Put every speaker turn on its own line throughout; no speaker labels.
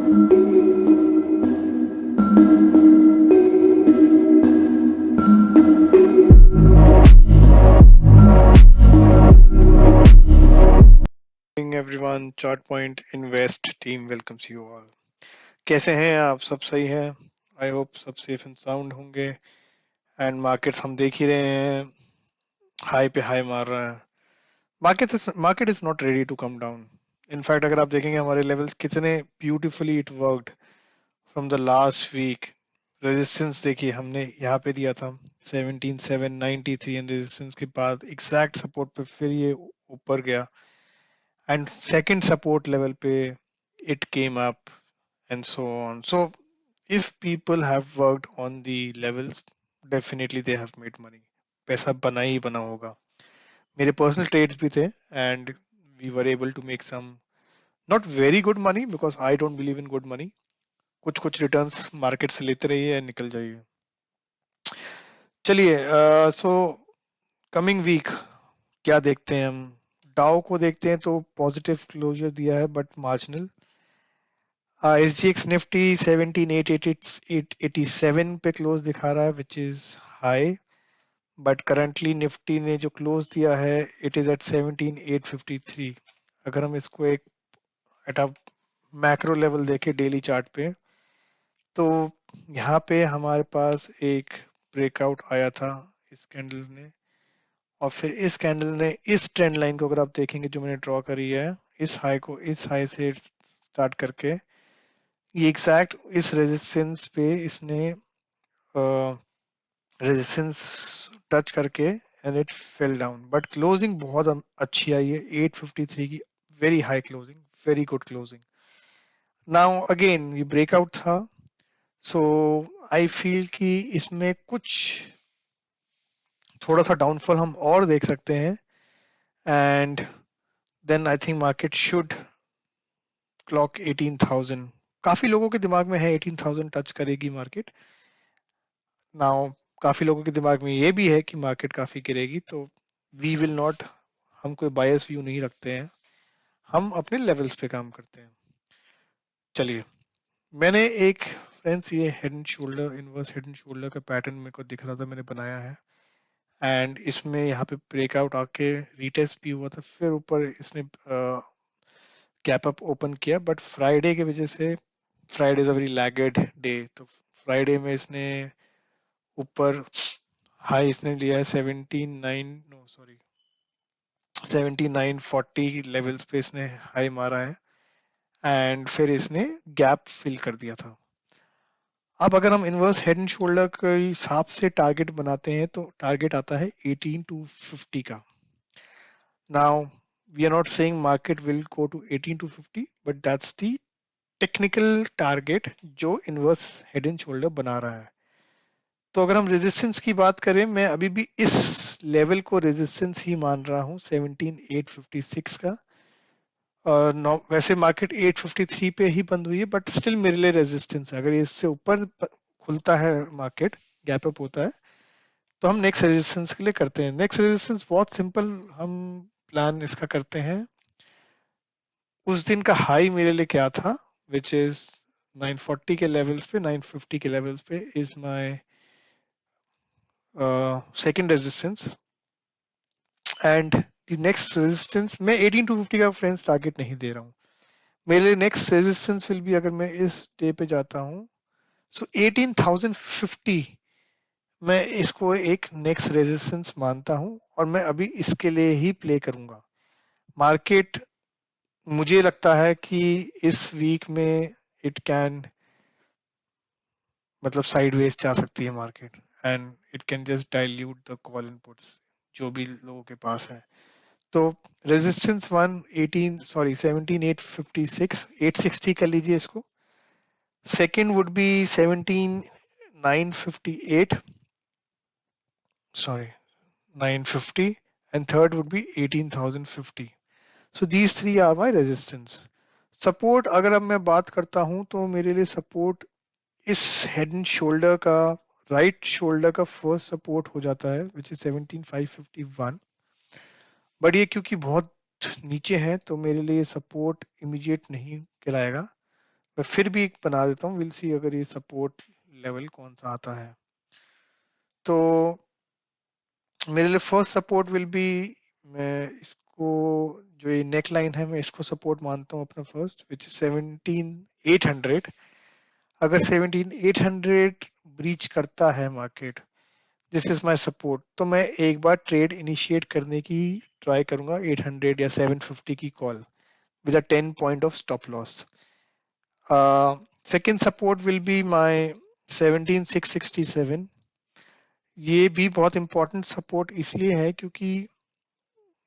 Everyone, chart point invest team welcomes you all. कैसे हैं आप? सब सही है? आई होप सब सेफ एंड साउंड होंगे। एंड मार्केट्स हम देख ही रहे हैं, हाई पे हाई मार रहा है। Market is not ready to come down. In fact अगर आप देखेंगे हमारे लेवल्स कितने beautifully it worked from the last week. Resistance देखिए हमने यहाँ पे दिया था 17,793 एंड रेजिस्टेंस के बाद एग्जैक्ट सपोर्ट पे फिर ये ऊपर गया and second support level pay it came up and so on. So if people have worked on the levels, definitely they have made money. पैसा बना ही बना होगा। मेरे पर्सनल ट्रेड्स भी थे and we were able to make some not very good money because I don't believe in good money. कुछ कुछ returns market से लेते रहिए निकल जाइए। चलिए, सो कमिंग वीक क्या देखते हैं हम? डाउ को देखते हैं तो पॉजिटिव क्लोजर दिया है बट मार्जिनल। SGX निफ्टी 17,887 पे क्लोज दिखा रहा है which is high, but currently Nifty ने जो क्लोज दिया है इट इज एट 17,853। अगर हम इसको एक एट अ मैक्रो लेवल देखें डेली चार्ट पे, तो यहाँ पे हमारे पास एक ब्रेकआउट आया था इस कैंडल ने, और फिर इस कैंडल ने इस ट्रेंड लाइन को अगर आप देखेंगे जो मैंने ड्रॉ करी है, इस हाई को इस हाई से स्टार्ट करके ये एग्जैक्ट इस रेजिस्टेंस पे इसने रेजिस्टेंस टच करके and it fell down, but closing बहुत अच्छी आई है 853 की। Very high closing, very good closing. Now again ये ब्रेकआउट था, सो आई फील कि इसमें कुछ थोड़ा सा डाउनफॉल हम और देख सकते हैं and then I think market should clock 18,000। काफी लोगों के दिमाग में है 18,000 टच करेगी मार्केट। नाउ काफी लोगों के दिमाग में ये भी है कि मार्केट काफी गिरेगी, तो वी विल नॉट, हम कोई बायस व्यू नहीं रखते हैं, हम अपने लेवल्स पे काम करते हैं। चलिए, मैंने एक फ्रेंड्स ये head and shoulder, inverse head and shoulder का पैटर्न मेरे को दिख रहा था, मैंने बनाया है एंड इसमें यहाँ पे ब्रेकआउट आके रीटेस्ट भी हुआ था, फिर ऊपर इसने गैप अप ओपन किया, बट फ्राइडे की वजह से, Friday is a very laggard day, तो फ्राइडे में इसने ऊपर हाई इसने लिया है 7940 लेवल्स पे इसने हाई मारा है एंड फिर इसने गैप फिल कर दिया था। अब अगर हम इनवर्स हेड एंड शोल्डर के हिसाब से टारगेट बनाते हैं तो टारगेट आता है 18 to 50 का। Now we are not saying market will go to 18 to 50, but that's the technical target जो इनवर्स हेड एंड शोल्डर बना रहा है। तो अगर हम रेजिस्टेंस की बात करें, मैं अभी भी इस लेवल को रेजिस्टेंस ही मान रहा हूँ 17,856 का। वैसे मार्केट 853 पे ही बंद हुई है, बट स्टिल मेरे लिए रेजिस्टेंस है। अगर ये इससे ऊपर खुलता है मार्केट, गैप अप होता है, तो हम नेक्स्ट रेजिस्टेंस के लिए करते हैं। नेक्स्ट रेजिस्टेंस बहुत सिंपल, हम प्लान इसका करते हैं। उस दिन का हाई मेरे लिए क्या था, विच इज 940 के लेवल्स पे, 950 के लेवल्स पे is my second resistance and the next resistance मैं 18 to 50 का फ्रेंड्स टारगेट नहीं दे रहा हूँ। मेरे लिए नेक्स्ट रेजिस्टेंस विल बी, अगर मैं इस डे पे जाता हूँ, सो 18,050 मैं इसको एक नेक्स्ट रेजिस्टेंस मानता हूँ और मैं अभी इसके लिए ही प्ले करूंगा। मार्केट मुझे लगता है कि इस वीक में इट कैन, मतलब साइडवेज जा सकती है market and it can just dilute the call inputs जो भी लोगों के पास है। तो रेजिस्टेंस 118, सॉरी 17,856, 860 कर लीजिए इसको। Second would be 17,958, sorry 950, and third would be 18,050. So these three are my resistance. Support अगर अब मैं बात करता हूं तो मेरे लिए सपोर्ट इस हेड एंड शोल्डर का, राइट शोल्डर का फर्स्ट सपोर्ट हो जाता है विच इज 17,551, बट ये क्योंकि बहुत नीचे है तो मेरे लिए सपोर्ट इमीडिएट नहीं कहलाएगा। मैं फिर भी एक बना देता हूँ, विल सी अगर ये सपोर्ट लेवल कौन सा आता है। तो मेरे लिए फर्स्ट सपोर्ट विल बी, मैं इसको, जो ये नेक लाइन है मैं इसको सपोर्ट मानता हूँ अपना फर्स्ट, विच इज 17,800। अगर 17,800 ब्रीच करता है market, this is my support, तो मैं एक बार ट्रेड इनिशिएट करने की ट्राई करूंगा 800 या 750 की call with a 10 point of stop loss. Second support will be my 17,667। ये भी बहुत इंपॉर्टेंट सपोर्ट इसलिए है क्योंकि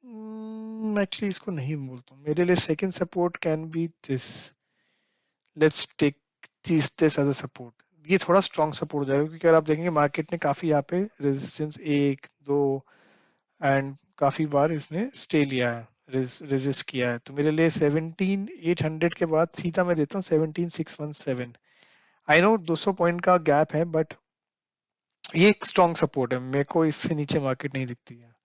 मैं एक्चुअली इसको नहीं बोलता हूँ, मेरे लिए second support can be this, let's take this as a support. ये थोड़ा स्ट्रॉन्ग सपोर्ट हो जाएगा क्योंकि अगर आप देखेंगे मार्केट ने काफी यहाँ पे रेजिस्टेंस एक दो एंड काफी बार इसने स्टे लिया है, रेजिस्ट किया है, तो मेरे लिए 17,800 के बाद सीधा मैं देता हूँ 17,617। आई नो 200 पॉइंट का गैप है, बट ये एक स्ट्रॉन्ग सपोर्ट है, मेरे को इससे नीचे मार्केट नहीं दिखती है।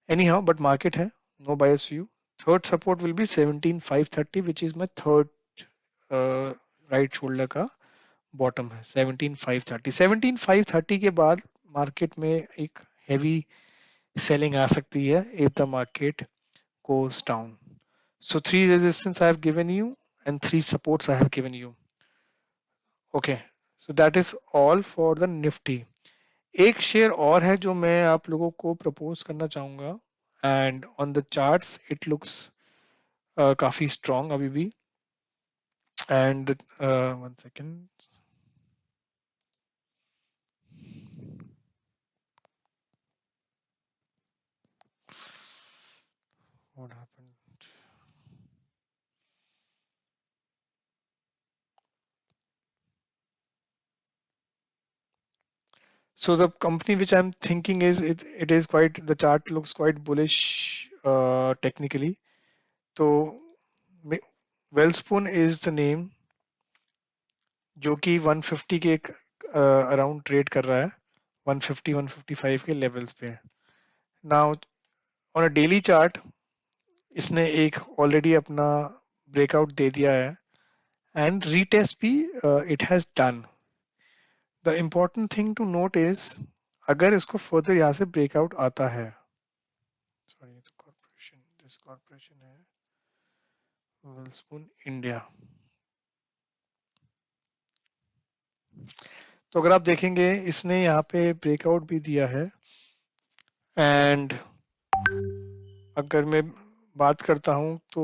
एनी हाउ बट मार्केट है, no bias view. Third support will be 17,530 which is my third right shoulder का बॉटम है, 17,530। 17,530 के बाद मार्केट में एक हैवी सेलिंग आ सकती है if the market goes down. So three resistance I have given you and three supports I have given you. Okay, so that is all for the Nifty. एक share और है जो मैं आप लोगों को प्रपोज करना चाहूंगा, and on the charts it looks काफी स्ट्रॉन्ग अभी भी, and one second, what happened. So the company which I'm thinking is, it is quite, the chart looks quite bullish technically. So Wellspun is the name, जो कि 150 के around trade कर रहा है, 150 155 के लेवल्स पे। Now on a daily chart इसने एक ऑलरेडी अपना ब्रेकआउट दे दिया है एंड रीटेस्ट भी it has done. The important thing to note is, अगर इसको फर्दर यहाँ से ब्रेकआउट आता है, सॉरी तो कॉर्पोरेशन, दिस कॉर्पोरेशन है वेलस्पून इंडिया, तो अगर आप देखेंगे इसने यहाँ पे ब्रेकआउट भी दिया है, एंड अगर मैं बात करता हूँ तो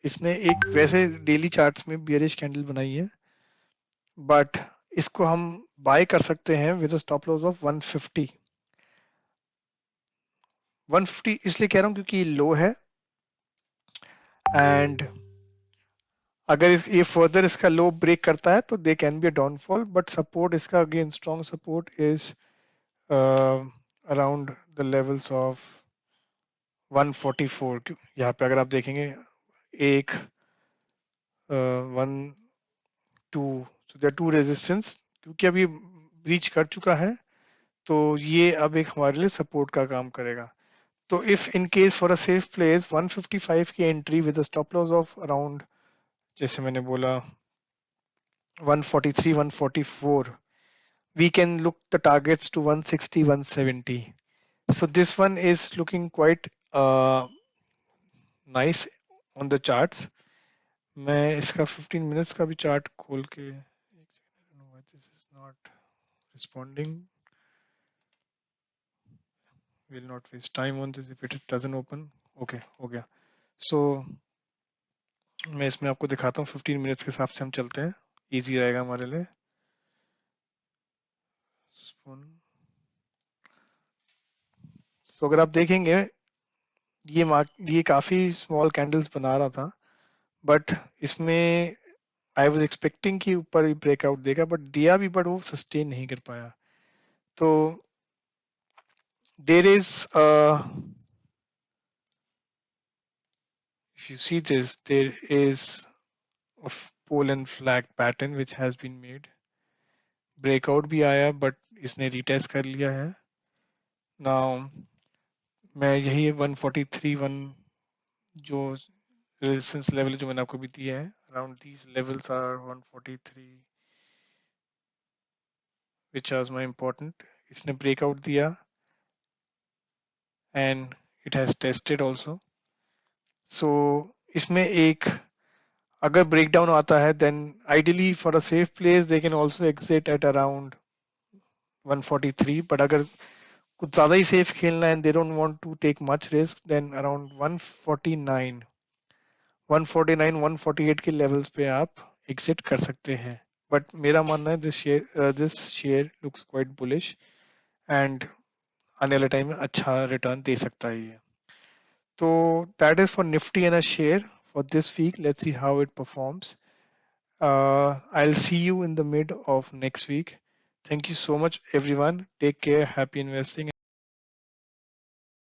इसने एक वैसे डेली चार्ट्स में बियरिश कैंडल बनाई है, बट इसको हम बाय कर सकते हैं विद स्टॉप लॉस ऑफ 150। 150 इसलिए कह रहा हूँ क्योंकि लो है, एंड अगर ये फर्दर इसका लो ब्रेक करता है तो they can be a downfall, but support इसका again strong support is around the levels of 144। यहाँ पे अगर आप देखेंगे एक one two, so there two resistance, क्योंकि अभी ब्रीच कर चुका है तो ये अब एक हमारे लिए सपोर्ट का काम करेगा। तो if in case for a safe place 155 की entry with stop loss of around, जैसे मैंने बोला 143 144, we can look the targets to 160 170. So this one is looking quite nice on the charts. मैं इसका 15 मिनट्स का भी चार्ट खोल के, this is not responding, will not waste time on this if it doesn't open. Okay, हो गया। So मैं इसमें आपको दिखाता हूँ, 15 मिनट्स के हिसाब से हम चलते हैं, इजी रहेगा हमारे लिए। So अगर आप देखेंगे ये काफी स्मॉल कैंडल्स बना रहा था, बट इसमें आई वॉज एक्सपेक्टिंग कि ऊपर ब्रेकआउट देगा, बट दिया भी, बट वो सस्टेन नहीं कर पाया। तो there is, if you see this, there is a pole and flag pattern which has been made. Breakout भी आया बट इसने रिटेस्ट कर लिया है। नाउ मैं यही 143 1 जो रेजिस्टेंस लेवल जो मैंने आपको भी दिया है, around these levels are 143, which was my important. इसने breakout दिया and it has tested also. So इसमें एक अगर breakdown आता है then ideally for a safe place they can also exit at around 143, but अगर कुछ ज़्यादा ही safe खेलना है and they don't want to take much risk then around 149 149 148 के लेवल्स पे आप एग्जिट कर सकते हैं. बट मेरा मानना है this share looks quite bullish and आने वाले टाइम में अच्छा रिटर्न दे सकता है ये. तो that is for Nifty and a share for this week. Let's see how it performs. I'll see you in the mid of next week. Thank you so much everyone. Take care. Happy investing.